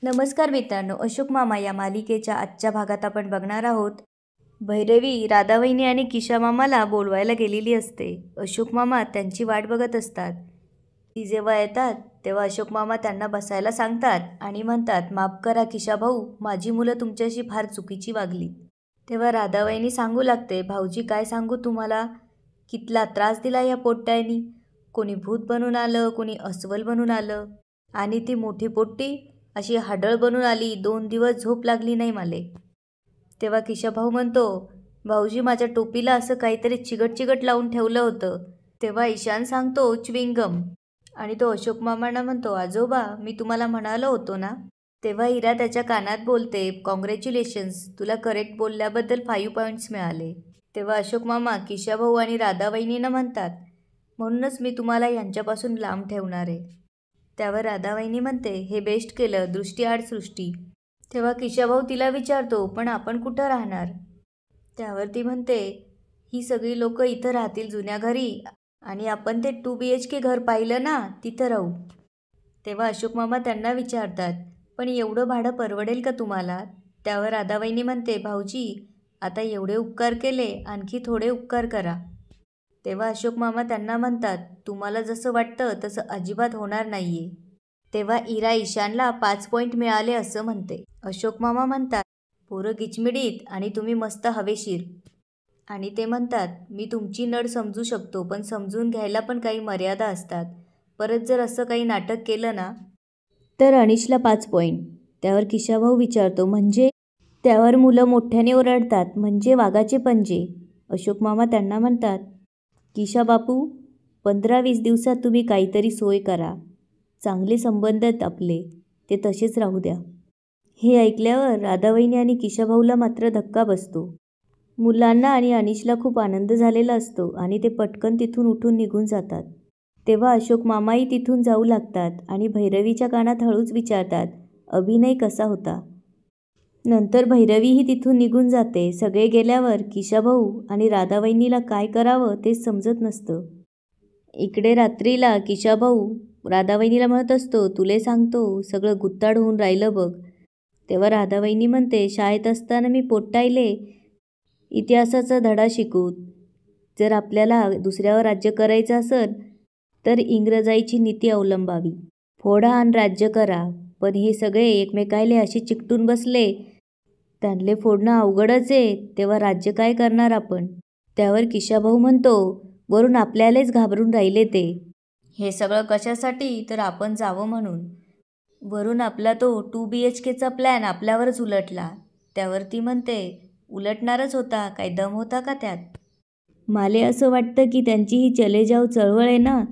नमस्कार मित्रांनो, अशोक मामा या मालिकेच्या आजच्या भागात आपण बघणार आहोत. भैरवी राधावहिनी आणि किशा मामाला बोलवायला गेलेली असते. अशोक मामा त्यांची वाट बघत असतात. ती जेव्हा येतात तेव्हा अशोक मामा त्यांना बसायला सांगतात आणि म्हणतात, माफ करा किशा भाऊ, माझी मुलं तुमच्याशी फार चुकीची वागली. तेव्हा राधावहिनी सांगू लागते, भाऊजी काय सांगू तुम्हाला, कितला त्रास दिला या पोट्ट्यांनी. कोणी भूत बनून आलं, कोणी अस्वल बनून आलं आणि ती मोठी पोट्टी अशी हाडळ बनून आली. 2 दिवस झोप लागली नाही माले. तेव्हा किशा भाऊ म्हणतो, भाऊजी माझ्या टोपीला असं काहीतरी चिगट चिगट लावून ठेवलं होतं. तेव्हा ईशान सांगतो च्विंगम आणि तो अशोक मामांना म्हणतो, आजोबा मी तुम्हाला म्हणालो होतो ना. तेव्हा इरा त्याच्या कानात बोलते, कॉंग्रॅच्युलेशन्स, तुला करेक्ट बोलल्याबद्दल 5 पॉईंट्स मिळाले. तेव्हा अशोक मामा किशा भाऊ आणि राधावहिनींना म्हणतात, म्हणूनच मी तुम्हाला यांच्यापासून लांब ठेवणार आहे. त्यावर राधावहिनी म्हणते, हे बेस्ट केलं, दृष्टी आड सृष्टी. तेव्हा किशाभाऊ तिला विचारतो, पण आपण कुठं राहणार. त्यावर ती म्हणते, ही सगळी लोक इथं राहतील जुन्या घरी आणि आपण ते 2 BHK घर पाहिलं ना, तिथं राहू. तेव्हा अशोक मामा त्यांना विचारतात, पण एवढं भाडं परवडेल का तुम्हाला. त्यावर राधावहिनी म्हणते, भाऊजी आता एवढे उपकार केले, आणखी थोडे उपकार करा. तेव्हा अशोक मामा त्यांना म्हणतात, तुम्हाला जसं वाटतं तसं अजिबात होणार नाहीये. तेव्हा इरा ईशानला 5 पॉईंट मिळाले असं म्हणते. अशोक मामा म्हणतात, पोरं गिचमिडीत आणि तुम्ही मस्त हवेशीर. आणि ते म्हणतात, मी तुमची नड समजू शकतो, पण समजून घ्यायला पण काही मर्यादा असतात. परत जर असं काही नाटक केलं ना तर अनिशला 5 पॉईंट. त्यावर किशाभाऊ विचारतो, म्हणजे. त्यावर मुलं मोठ्याने ओरडतात, म्हणजे वाघाचे पंजे. अशोक मामा त्यांना म्हणतात, किशा बापू 15-20 दिवसात तुम्ही काहीतरी सोय करा. चांगले संबंध आहेत आपले, ते तसेच राहू द्या. हे ऐकल्यावर राधावहिनी आणि किशाभाऊला मात्र धक्का बसतो. मुलांना आणि अनिशला खूप आनंद झालेला असतो आणि ते पटकन तिथून उठून निघून जातात. तेव्हा अशोक मामाही तिथून जाऊ लागतात आणि भैरवीच्या कानात हळूच विचारतात, अभिनय कसा होता. नंतर भैरवीही तिथून निघून जाते. सगळे गेल्यावर किशाभाऊ आणि राधावहिनीला काय करावं तेच समजत नसतं. इकडे रात्रीला किशाभाऊ राधावहिनीला म्हणत असतो, तुले सांगतो सगळं गुत्ताड होऊन राहिलं बघ. तेव्हा राधावहिनी म्हणते, शाळेत असताना मी पोट्टायले इतिहासाचा धडा शिकूत. जर आपल्याला दुसऱ्यावर राज्य करायचं असेल तर इंग्रजाईची नीती अवलंबावी. फोडा आणि राज्य करा. पण हे सगळे एकमेकायले असे चिकटून बसले, त्यांले फोडणं अवघडच आहे, तेव्हा राज्य काय करणार आपण. त्यावर किशाभाऊ म्हणतो, वरून आपल्यालाच घाबरून राहिले ते. हे सगळं कशासाठी, तर आपण जावं म्हणून. वरून आपला तो 2 BHKचा प्लॅन आपल्यावरच उलटला. त्यावर ती म्हणते, उलटणारच होता, काय दम होता का त्यात. माले असं वाटतं की त्यांची ही चले जाव चळवळ आहे ना,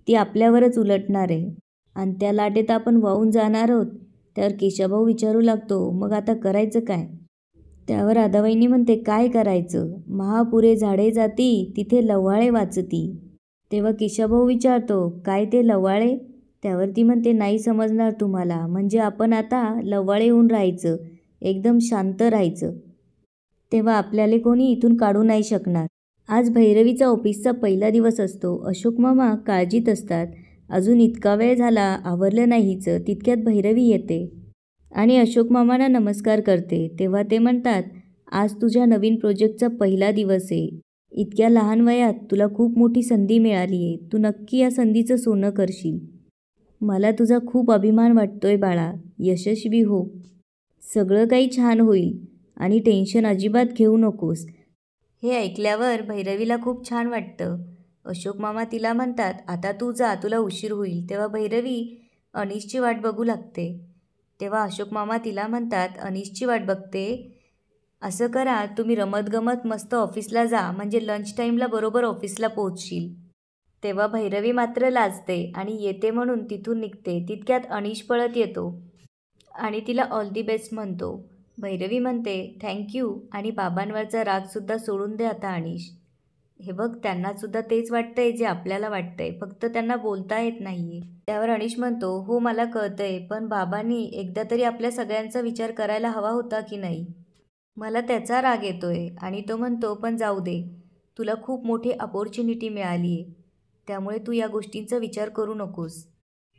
ती आपल्यावरच उलटणार आहे आणि त्या लाटेत आपण वाहून जाणार आहोत. त्यावर केशवभाऊ विचारू लागतो, मग आता करायचं काय. त्यावर राधावहिनी म्हणते, काय करायचं, महापुरे झाडे जाती तिथे लव्हाळे वाचती. तेव्हा केशवभाऊ विचारतो, काय ते लव्हाळे. त्यावर ती म्हणते, नाही समजणार तुम्हाला, म्हणजे आपण आता लव्हाळे होऊन राहायचं, एकदम शांत राहायचं, तेव्हा आपल्याला कोणी इथून काढू नाही शकणार. आज भैरवीचा ऑफिसचा पहिला दिवस असतो. अशोक मामा काळजीत असतात. अजून इतका वेळ झाला आवरलं नाही हिचं. तितक्यात भैरवी येते आणि अशोक मामांना नमस्कार करते. तेव्हा ते म्हणतात, आज तुझ्या नवीन प्रोजेक्टचा पहिला दिवस आहे. इतक्या लहान वयात तुला खूप मोठी संधी मिळाली आहे. तू नक्की या संधीचं सोनं करशील. मला तुझा खूप अभिमान वाटतोय बाळा. यशस्वी हो. सगळं काही छान होईल आणि टेन्शन अजिबात घेऊ नकोस. हे ऐकल्यावर भैरवीला खूप छान वाटतं. अशोक मामा तिला म्हणतात, आता तू जा, तुला उशीर होईल. तेव्हा भैरवी अनिशची वाट बघू लागते. तेव्हा अशोक मामा तिला म्हणतात, अनिशची वाट बघते, असं करा तुम्ही रमत गमत मस्त ऑफिसला जा, म्हणजे लंच टाईमला बरोबर ऑफिसला पोहोचशील. तेव्हा भैरवी मात्र लाजते आणि येते म्हणून तिथून निघते. तितक्यात अनिश पळत येतो आणि तिला ऑल दी बेस्ट म्हणतो. भैरवी म्हणते, थँक्यू, आणि बाबांवरचा रागसुद्धा सोडून दे आता अनिश. हे बघ, त्यांनासुद्धा तेच वाटतंय जे आपल्याला वाटतंय, फक्त त्यांना बोलता येत नाहीये. त्यावर अनिश म्हणतो, हो मला कळतंय, पण बाबांनी एकदा तरी आपल्या सगळ्यांचा विचार करायला हवा होता की नाही. मला त्याचा राग येतोय. आणि तो म्हणतो, पण जाऊ दे, तुला खूप मोठी अपॉर्च्युनिटी मिळाली आहे, त्यामुळे तू या गोष्टींचा विचार करू नकोस.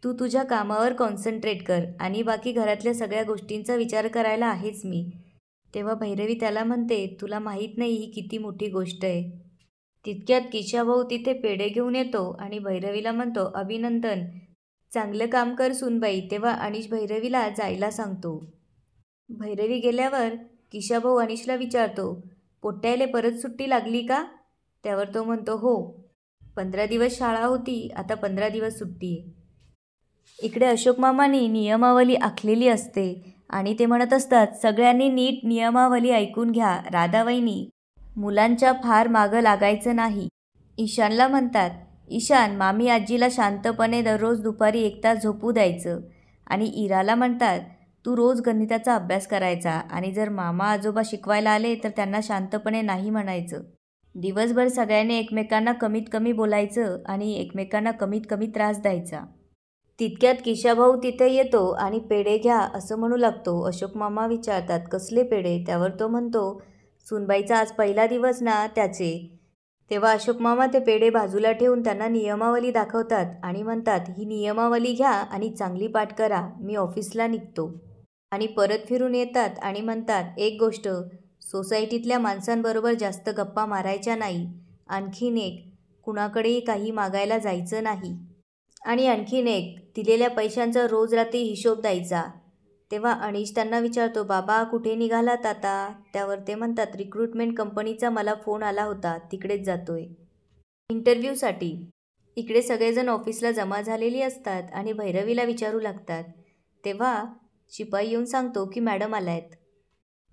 तू तुझ्या कामावर कॉन्सन्ट्रेट कर आणि बाकी घरातल्या सगळ्या गोष्टींचा विचार करायला आहेच मी. तेव्हा भैरवी त्याला म्हणते, तुला माहीत नाही ही किती मोठी गोष्ट आहे. तितक्यात किशाभाऊ तिथे पेढे घेऊन येतो आणि भैरवीला म्हणतो, अभिनंदन, चांगलं काम कर सूनबाई. तेव्हा अनिश भैरवीला जायला सांगतो. भैरवी गेल्यावर किशाभाऊ अनिशला विचारतो, पोट्याले परत सुट्टी लागली का? त्यावर तो म्हणतो, हो, 15 दिवस शाळा होती, आता 15 दिवस सुट्टी आहे. इकडे अशोक मामांनी नियमावली आखलेली असते आणि ते म्हणत असतात, सगळ्यांनी नीट नियमावली ऐकून घ्या. राधावहिनी, मुलांच्या फार मागं लागायचं नाही. ईशानला म्हणतात, ईशान, मामी आजीला शांतपणे दररोज दुपारी 1 तास झोपू द्यायचं. आणि इराला म्हणतात, तू रोज गणिताचा अभ्यास करायचा आणि जर मामा आजोबा शिकवायला आले तर त्यांना शांतपणे नाही म्हणायचं. दिवसभर सगळ्यांनी एकमेकांना कमीत कमी बोलायचं आणि एकमेकांना कमीत कमी त्रास द्यायचा. तितक्यात किशाभाऊ तिथे येतो आणि पेढे घ्या असं म्हणू लागतो. अशोक मामा विचारतात, कसले पेढे? त्यावर तो म्हणतो, सूनबाईचा आज पहिला दिवस ना, त्याचे. तेव्हा अशोक मामा ते पेढे बाजूला ठेवून त्यांना नियमावली दाखवतात आणि म्हणतात, ही नियमावली घ्या आणि चांगली पाठ करा. मी ऑफिसला निघतो. आणि परत फिरून येतात आणि म्हणतात, एक गोष्ट, सोसायटीतल्या माणसांबरोबर जास्त गप्पा मारायच्या नाही. आणखीन एक, कुणाकडेही काही मागायला जायचं नाही. आणि आणखीन एक, दिलेल्या पैशांचा रोज रात्री हिशोब द्यायचा. तेव्हा अनिश त्यांना विचारतो, बाबा कुठे निघालात आता? त्यावर ते म्हणतात, रिक्रुटमेंट कंपनीचा मला फोन आला होता, तिकडेच जातोय इंटरव्ह्यूसाठी. इकडे सगळेजण ऑफिसला जमा झालेली असतात आणि भैरवीला विचारू लागतात. तेव्हा शिपाई येऊन सांगतो की मॅडम आलायत.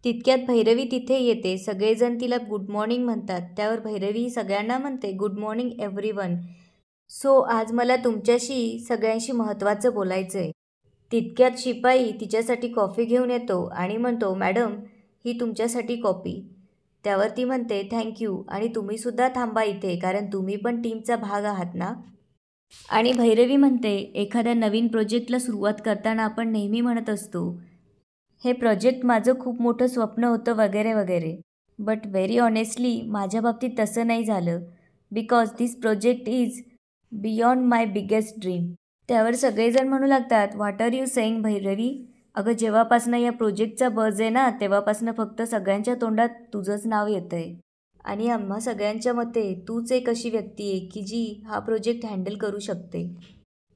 तितक्यात भैरवी तिथे येते. सगळेजण तिला गुड मॉर्निंग म्हणतात. त्यावर भैरवी सगळ्यांना म्हणते, गुड मॉर्निंग एव्हरीवन. सो आज मला तुमच्याशी सगळ्यांशी महत्त्वाचं बोलायचं आहे. तितक्यात शिपाई तिच्यासाठी कॉफी घेऊन येतो आणि म्हणतो, मॅडम, ही तुमच्यासाठी कॉफी. त्यावर ती म्हणते, थँक्यू, आणि तुम्हीसुद्धा थांबा इथे, कारण तुम्ही पण टीमचा भाग आहात ना. आणि भैरवी म्हणते, एखाद्या नवीन प्रोजेक्टला सुरुवात करताना आपण नेहमी म्हणत असतो, हे प्रोजेक्ट माझं खूप मोठं स्वप्न होतं वगैरे वगैरे. बट व्हेरी ऑनेस्टली माझ्या बाबतीत तसं नाही झालं, because this project is beyond my biggest dream. त्यावर सगळेजण म्हणू लागतात, what are you saying Bhairavi? अगं, जेव्हापासनं या प्रोजेक्टचा बज आहे ना, तेव्हापासनं फक्त सगळ्यांच्या तोंडात तुझंच नाव येतं आहे. आणि आम्हा सगळ्यांच्या मते तूच एक अशी व्यक्ती आहे की जी हा प्रोजेक्ट हँडल करू शकते.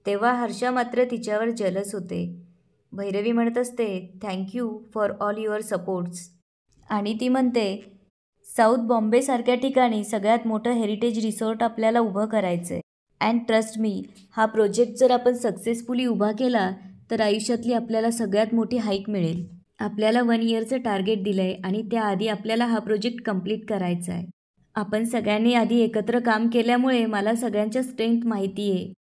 तेव्हा हर्षा मात्र तिच्यावर जलस होते. भैरवी म्हणत असते, thank you for all your supports. आणि ती म्हणते, साऊथ बॉम्बेसारख्या ठिकाणी सगळ्यात मोठं हेरिटेज रिसॉर्ट आपल्याला उभं करायचं आहे. अँड ट्रस्ट मी, हा प्रोजेक्ट जर आपण सक्सेसफुली उभा केला तर आयुष्यातली आपल्याला सगळ्यात मोठी हाईक मिळेल. आपल्याला 1 इयरचं टार्गेट दिलं आहे आणि त्याआधी आपल्याला हा प्रोजेक्ट कंप्लीट करायचा आहे. आपण सगळ्यांनी आधी एकत्र काम केल्यामुळे मला सगळ्यांच्या स्ट्रेंथ माहिती आहे.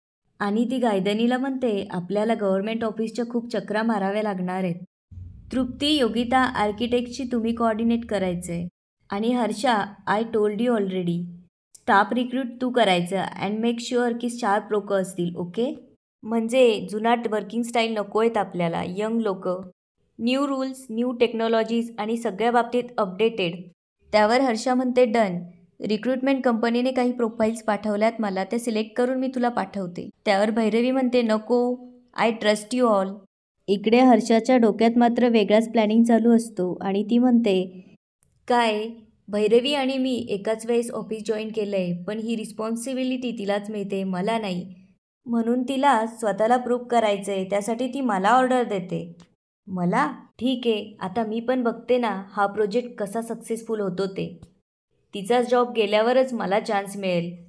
आणि ती गायदनीला म्हणते, आपल्याला गव्हर्नमेंट ऑफिसच्या खूप चक्रा माराव्या लागणार आहेत. तृप्ती, योगिता, आर्किटेक्टशी तुम्ही कोऑर्डिनेट करायचं आहे. आणि Harsha, I told you already, staff recruit तू करायचं अँड मेक शुअर की शार्प लोकं असतील, ओके? म्हणजे जुनाट वर्किंग स्टाईल नको आहेत आपल्याला. यंग लोकं, न्यू रूल्स, न्यू टेक्नॉलॉजीज आणि सगळ्या बाबतीत अपडेटेड. त्यावर हर्षा म्हणते, डन. रिक्रुटमेंट कंपनीने काही प्रोफाईल्स पाठवल्यात मला, ते सिलेक्ट करून मी तुला पाठवते. त्यावर भैरवी म्हणते, नको, आय ट्रस्ट यू ऑल. इकडे हर्षाच्या डोक्यात मात्र वेगळाच प्लॅनिंग चालू असतो आणि ती म्हणते, काय, भैरवी आणि मी एकाच वेळेस ऑफिस जॉईन केलं आहे, पण ही रिस्पॉन्सिबिलिटी तिलाच मिळते, मला नाही. म्हणून तिला स्वतःला प्रूव्ह करायचं आहे, त्यासाठी ती मला ऑर्डर देते. मला? ठीक आहे, आता मी पण बघते ना हा प्रोजेक्ट कसा सक्सेसफुल होतो ते. तिचा जॉब गेल्यावरच मला चान्स मिळेल.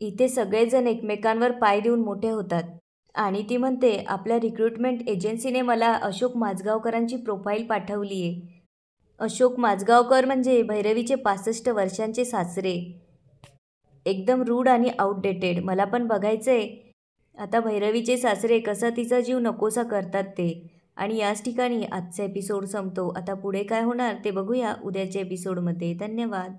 इथे सगळेजण एकमेकांवर पाय देऊन मोठे होतात. आणि ती म्हणते, आपल्या रिक्रुटमेंट एजन्सीने मला अशोक माझगावकरांची प्रोफाईल पाठवली आहे. अशोक माझगावकर म्हणजे भैरवीचे 65 वर्षांचे सासरे. एकदम रूड आणि आउटडेटेड. मला पण बघायचं आहे आता भैरवीचे सासरे कसा तिचा जीव नकोसा करतात ते. आणि याच ठिकाणी आजचा एपिसोड संपतो. आता पुढे काय होणार ते बघूया उद्याच्या एपिसोडमध्ये. धन्यवाद.